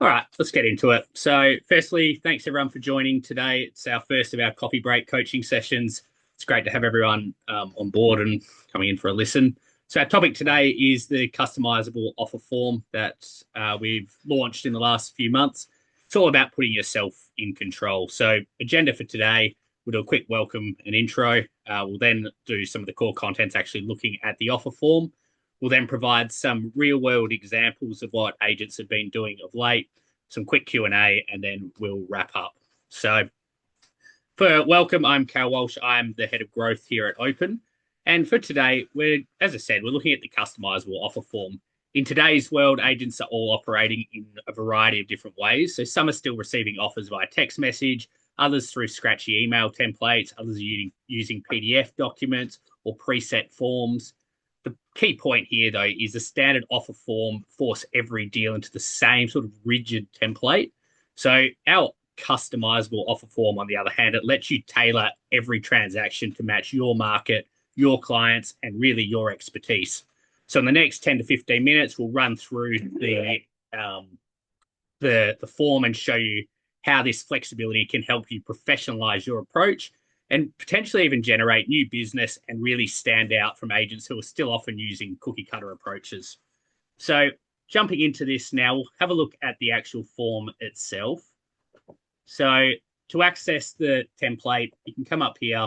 All right, let's get into it. So, firstly, thanks everyone for joining today. It's our first of our coffee break coaching sessions. It's great to have everyone on board and coming in for a listen. So, our topic today is the customizable offer form that we've launched in the last few months. It's all about putting yourself in control. So, agenda for today, we'll do a quick welcome and intro. We'll then do some of the core contents, actually looking at the offer form. We'll then provide some real-world examples of what agents have been doing of late, some quick Q&A, and then we'll wrap up. So for welcome, I'm Cal Walsh. I'm the head of growth here at Openn. And for today, as I said, we're looking at the customizable offer form. In today's world, agents are all operating in a variety of different ways. So some are still receiving offers via text message, others through scratchy email templates, others are using PDF documents or preset forms. The key point here, though, is the standard offer form force every deal into the same sort of rigid template. So our customizable offer form, on the other hand, it lets you tailor every transaction to match your market, your clients, and really your expertise. So in the next 10 to 15 minutes, we'll run through the form and show you how this flexibility can help you professionalize your approach and potentially even generate new business and really stand out from agents who are still often using cookie cutter approaches. So jumping into this now, we'll have a look at the actual form itself. So to access the template, you can come up here,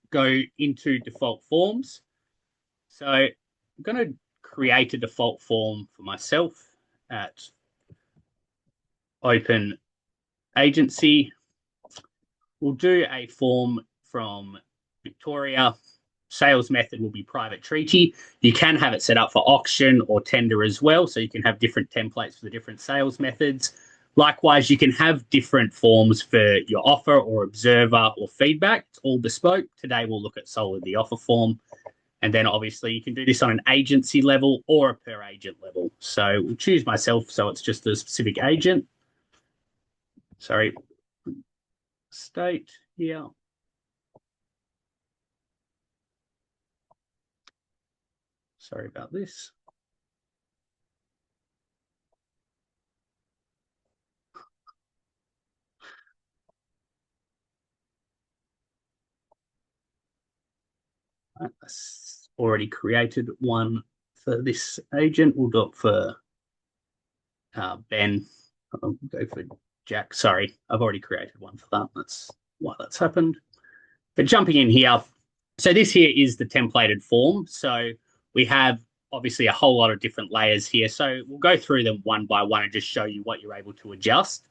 go into default forms. So I'm going to create a default form for myself at Openn Agency. We'll do a form from Victoria. Sales method will be private treaty. You can have it set up for auction or tender as well, so you can have different templates for the different sales methods. Likewise, you can have different forms for your offer or observer or feedback. It's all bespoke. Today, we'll look at solely the offer form. And then obviously you can do this on an agency level or a per agent level. So we'll choose myself, so it's just a specific agent. Sorry, state here. Sorry about this. I already created one for this agent. We'll do it for Ben. I'll go for Jack. Sorry, I've already created one for that. That's why that's happened. But jumping in here, so this here is the templated form. So we have obviously a whole lot of different layers here. So we'll go through them one by one and just show you what you're able to adjust.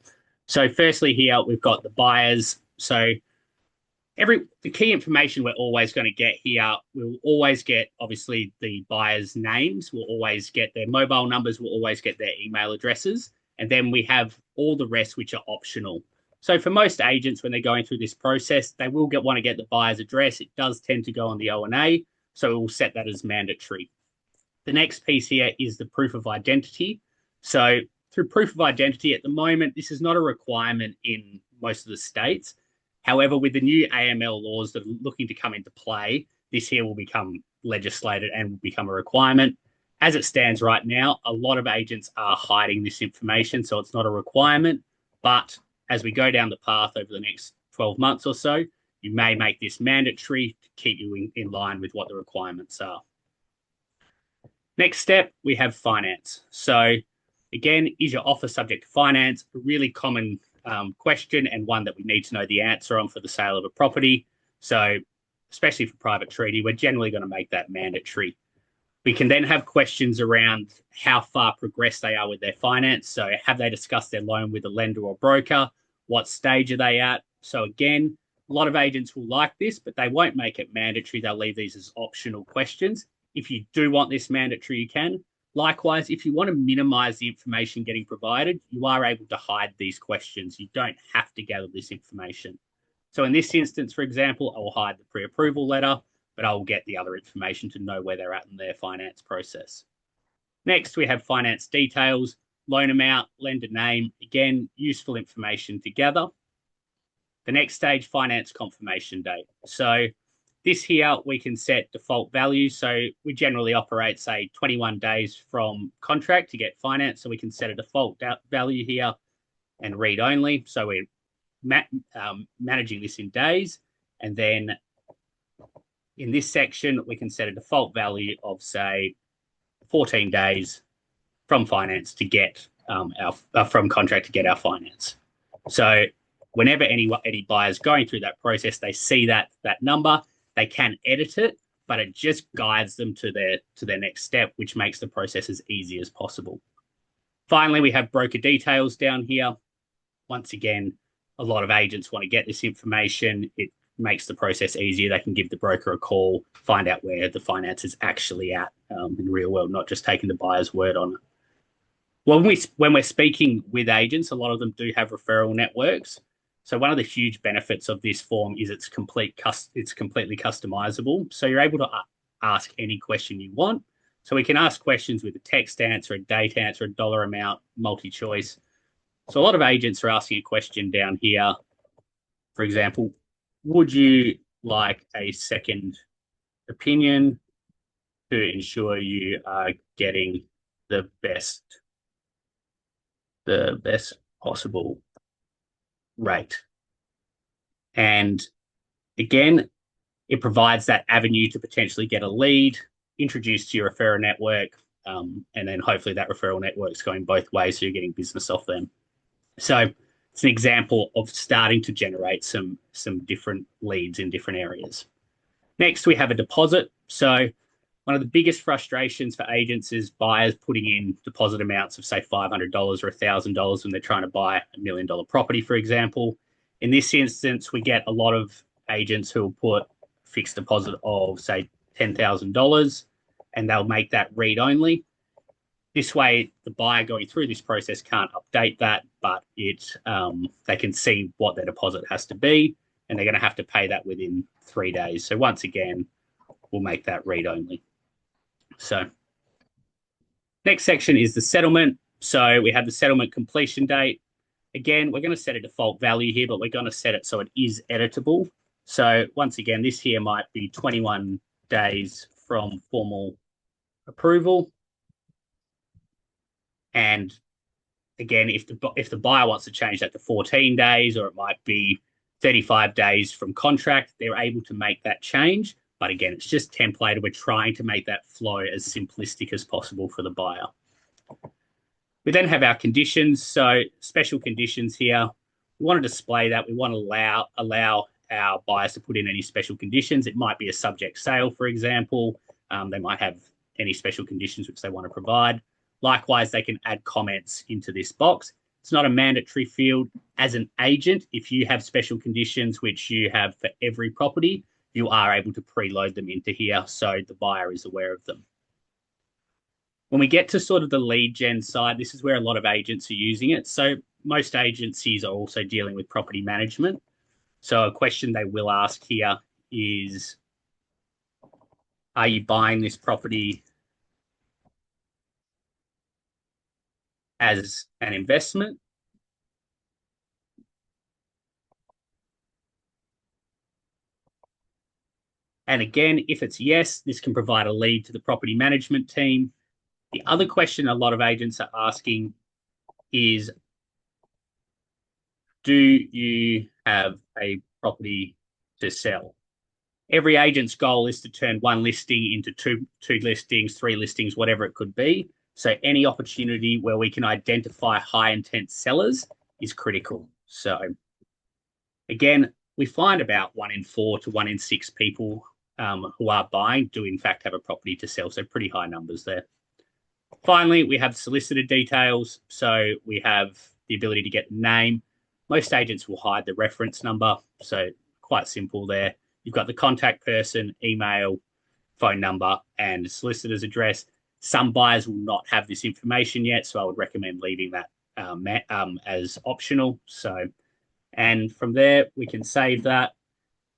So firstly here, we've got the buyers. So the key information we're always going to get here, we'll always get obviously the buyers' names, we'll always get their mobile numbers, we'll always get their email addresses, and then we have all the rest which are optional. So for most agents, when they're going through this process, they will want to get the buyer's address. It does tend to go on the O&A, so we'll set that as mandatory. The next piece here is the proof of identity. So through proof of identity at the moment, this is not a requirement in most of the states. However, with the new AML laws that are looking to come into play, this here will become legislated and will become a requirement. As it stands right now, a lot of agents are hiding this information, so it's not a requirement. But as we go down the path over the next 12 months or so, you may make this mandatory to keep you in line with what the requirements are. Next step, we have finance. So again, is your offer subject to finance? A really common question and one that we need to know the answer on for the sale of a property. So especially for private treaty, we're generally going to make that mandatory. We can then have questions around how far progressed they are with their finance. So have they discussed their loan with a lender or broker? What stage are they at? So again, a lot of agents will like this, but they won't make it mandatory. They'll leave these as optional questions. If you do want this mandatory, you can. Likewise, if you want to minimize the information getting provided, you are able to hide these questions. You don't have to gather this information. So in this instance, for example, I will hide the pre-approval letter, but I will get the other information to know where they're at in their finance process. Next, we have finance details, loan amount, lender name. Again, useful information to gather. The next stage, finance confirmation date. So This here, we can set default value. So we generally operate, say, 21 days from contract to get finance. So we can set a default value here and read only. So we're managing this in days. And then in this section, we can set a default value of, say, 14 days from finance to get from contract to get our finance. So whenever any buyer's going through that process, they see that number, they can edit it, but it just guides them to their next step, which makes the process as easy as possible. Finally, we have broker details down here. Once again, a lot of agents want to get this information. It makes the process easier. They can give the broker a call, find out where the finance is actually at in the real world, not just taking the buyer's word on it. Well, when we're speaking with agents, a lot of them do have referral networks. So one of the huge benefits of this form is it's completely customizable. So you're able to ask any question you want. So we can ask questions with a text answer, a date answer, a dollar amount, multi-choice. So a lot of agents are asking a question down here. For example, would you like a second opinion to ensure you are getting the best possible rate? And again, it provides that avenue to potentially get a lead, introduced to your referral network, and then hopefully that referral network's going both ways, so you're getting business off them. So it's an example of starting to generate some different leads in different areas. Next, we have a deposit. So one of the biggest frustrations for agents is buyers putting in deposit amounts of, say, $500 or $1,000 when they're trying to buy $1 million property, for example. In this instance, we get a lot of agents who will put a fixed deposit of, say, $10,000, and they'll make that read only. This way, the buyer going through this process can't update that, but they can see what their deposit has to be, and they're going to have to pay that within 3 days. So once again, we'll make that read only. So next section is the settlement. So we have the settlement completion date. Again, we're going to set a default value here, but we're going to set it so it is editable. So once again, this here might be 21 days from formal approval. And again, if the buyer wants to change that to 14 days, or it might be 35 days from contract, they're able to make that change. But again, it's just templated. We're trying to make that flow as simplistic as possible for the buyer. We then have our conditions. So special conditions here. We want to display that. We want to allow our buyers to put in any special conditions. It might be a subject sale, for example. They might have any special conditions which they want to provide. Likewise, they can add comments into this box. It's not a mandatory field. As an agent, if you have special conditions which you have for every property, you are able to preload them into here so the buyer is aware of them. When we get to sort of the lead gen side, this is where a lot of agents are using it. So most agencies are also dealing with property management. So a question they will ask here is, are you buying this property as an investment? And again, if it's yes, this can provide a lead to the property management team. The other question a lot of agents are asking is, do you have a property to sell? Every agent's goal is to turn one listing into two listings, 3 listings, whatever it could be. So any opportunity where we can identify high intent sellers is critical. So again, we find about 1 in 4 to 1 in 6 people who are buying do in fact have a property to sell. So pretty high numbers there. Finally, we have solicitor details. So we have the ability to get the name. Most agents will hide the reference number. So quite simple there. You've got the contact person, email, phone number, and solicitor's address. Some buyers will not have this information yet, so I would recommend leaving that as optional. So, and from there, we can save that.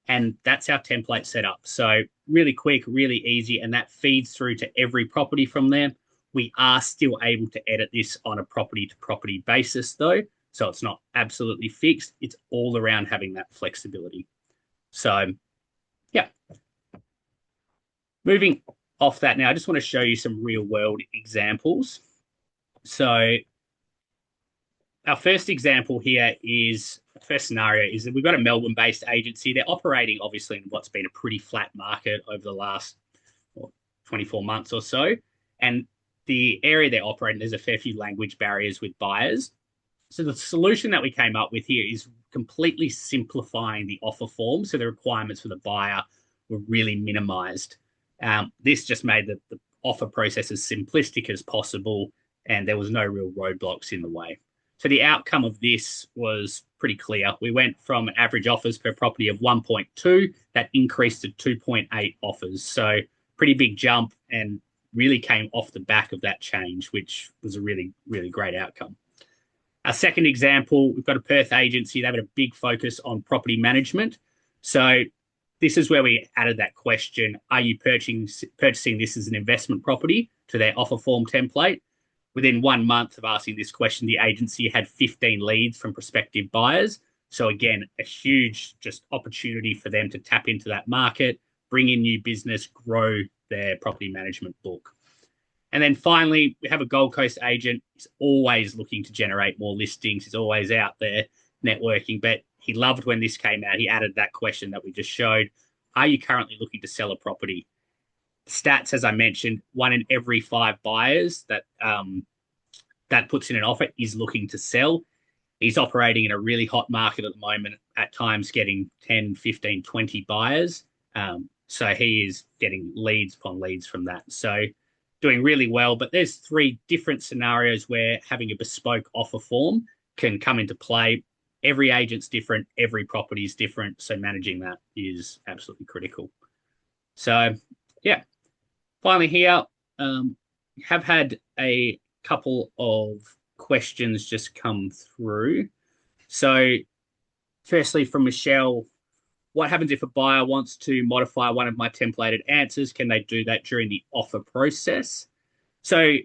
And that's our template set up. So really quick, really easy, and that feeds through to every property from there. We are still able to edit this on a property-to-property basis, though. So it's not absolutely fixed. It's all around having that flexibility. So, yeah, Moving off that now, I just want to show you some real world examples. So our first example here is first scenario is that we've got a Melbourne-based agency. They're operating obviously in what's been a pretty flat market over the last 24 months or so. And the area they're operating, there's a fair few language barriers with buyers. So the solution that we came up with here is completely simplifying the offer form. So the requirements for the buyer were really minimized. This just made the offer process as simplistic as possible, and there was no real roadblocks in the way. So the outcome of this was pretty clear. We went from average offers per property of 1.2, that increased to 2.8 offers. So pretty big jump, and really came off the back of that change, which was a really, really great outcome. Our second example, we've got a Perth agency. They've got a big focus on property management. So this is where we added that question, are you purchasing this as an investment property, to their offer form template? Within 1 month of asking this question, the agency had 15 leads from prospective buyers. So again, a huge just opportunity for them to tap into that market, bring in new business, grow their property management book. And then finally, we have a Gold Coast agent. He's always looking to generate more listings. He's always out there networking, but he loved when this came out. He added that question that we just showed. Are you currently looking to sell a property? Stats, as I mentioned, 1 in every 5 buyers that puts in an offer is looking to sell. He's operating in a really hot market at the moment, at times getting 10, 15, 20 buyers. So he is getting leads upon leads from that. So doing really well. But there's 3 different scenarios where having a bespoke offer form can come into play. Every agent's different, every property is different. So managing that is absolutely critical. So, yeah. Finally, here, have had a couple of questions just come through. So, firstly, from Michelle, what happens if a buyer wants to modify one of my templated answers? Can they do that during the offer process? So,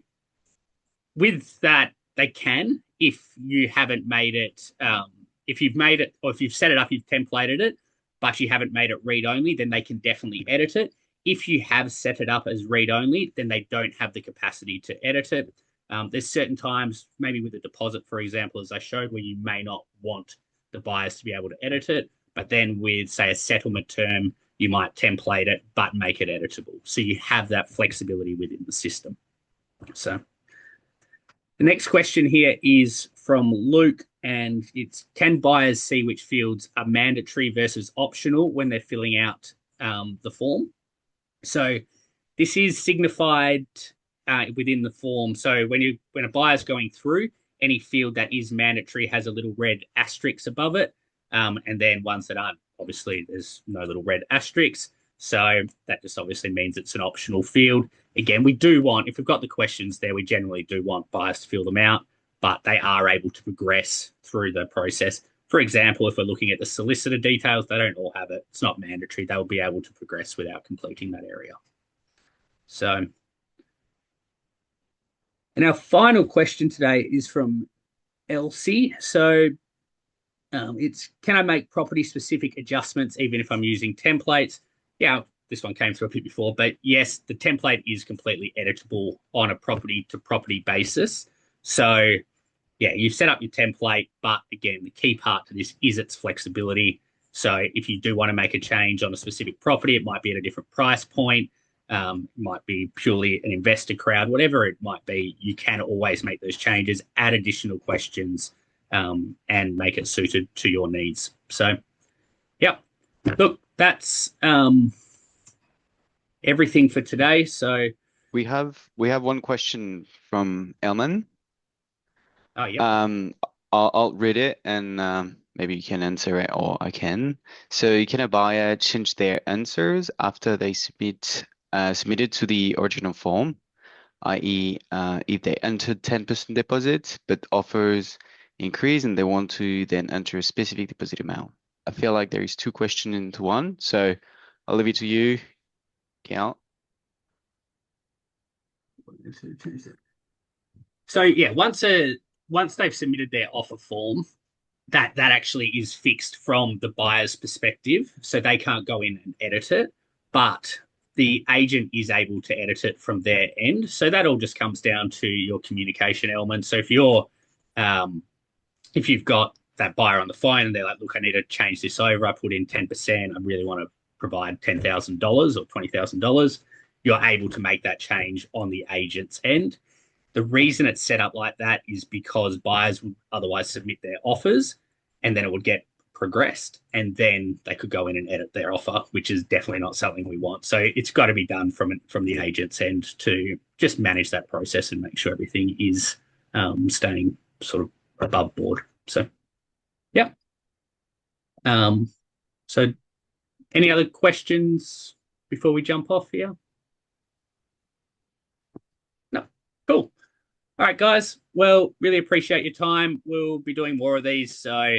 with that, they can, if you haven't made it, if you've made it, or if you've set it up, you've templated it, but you haven't made it read only, then they can definitely edit it. If you have set it up as read only, then they don't have the capacity to edit it. There's certain times, maybe with a deposit, for example, as I showed, where you may not want the buyers to be able to edit it. But then with, say, a settlement term, you might template it, but make it editable. So you have that flexibility within the system. So the next question here is from Luke, and it's, can buyers see which fields are mandatory versus optional when they're filling out the form? So this is signified within the form. So when a buyer's going through, any field that is mandatory has a little red asterisk above it. And then ones that aren't, obviously, there's no little red asterisks. So that just obviously means it's an optional field. Again, we do want, if we've got the questions there, we generally do want buyers to fill them out, but they are able to progress through the process. For example, if we're looking at the solicitor details, they don't all have it. It's not mandatory. They'll be able to progress without completing that area. So, and our final question today is from Elsie. So it's, can I make property specific adjustments even if I'm using templates? Yeah, this one came through a bit before, but yes, the template is completely editable on a property to property basis. So yeah, you set up your template, but again, the key part to this is its flexibility. So if you do want to make a change on a specific property, it might be at a different price point, it might be purely an investor crowd, whatever it might be, you can always make those changes, add additional questions, and make it suited to your needs. So, yep. Look, that's everything for today. So we have one question from Elman. oh yep. I'll read it and maybe you can answer it or I can. So can a buyer change their answers after they submitted to the original form, i.e., if they entered 10% deposit but offers increase and they want to then enter a specific deposit amount? I feel like there is 2 questions into one, so I'll leave it to you, Cal. So yeah, once they've submitted their offer form, that actually is fixed from the buyer's perspective, so they can't go in and edit it. But the agent is able to edit it from their end. So that all just comes down to your communication element. So if you've got that buyer on the phone and they're like, look, I need to change this over. I put in 10%. I really want to provide $10,000 or $20,000. You're able to make that change on the agent's end. The reason it's set up like that is because buyers would otherwise submit their offers and then it would get progressed and then they could go in and edit their offer, which is definitely not something we want. So it's got to be done from the agent's end to just manage that process and make sure everything is staying sort of above board. So, yeah. Um, so, any other questions before we jump off here? No. Cool. All right, guys. Well, really appreciate your time. We'll be doing more of these, so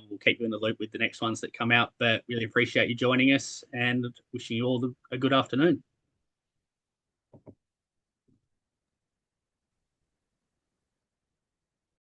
we'll keep you in the loop with the next ones that come out. But really appreciate you joining us, and wishing you all a good afternoon.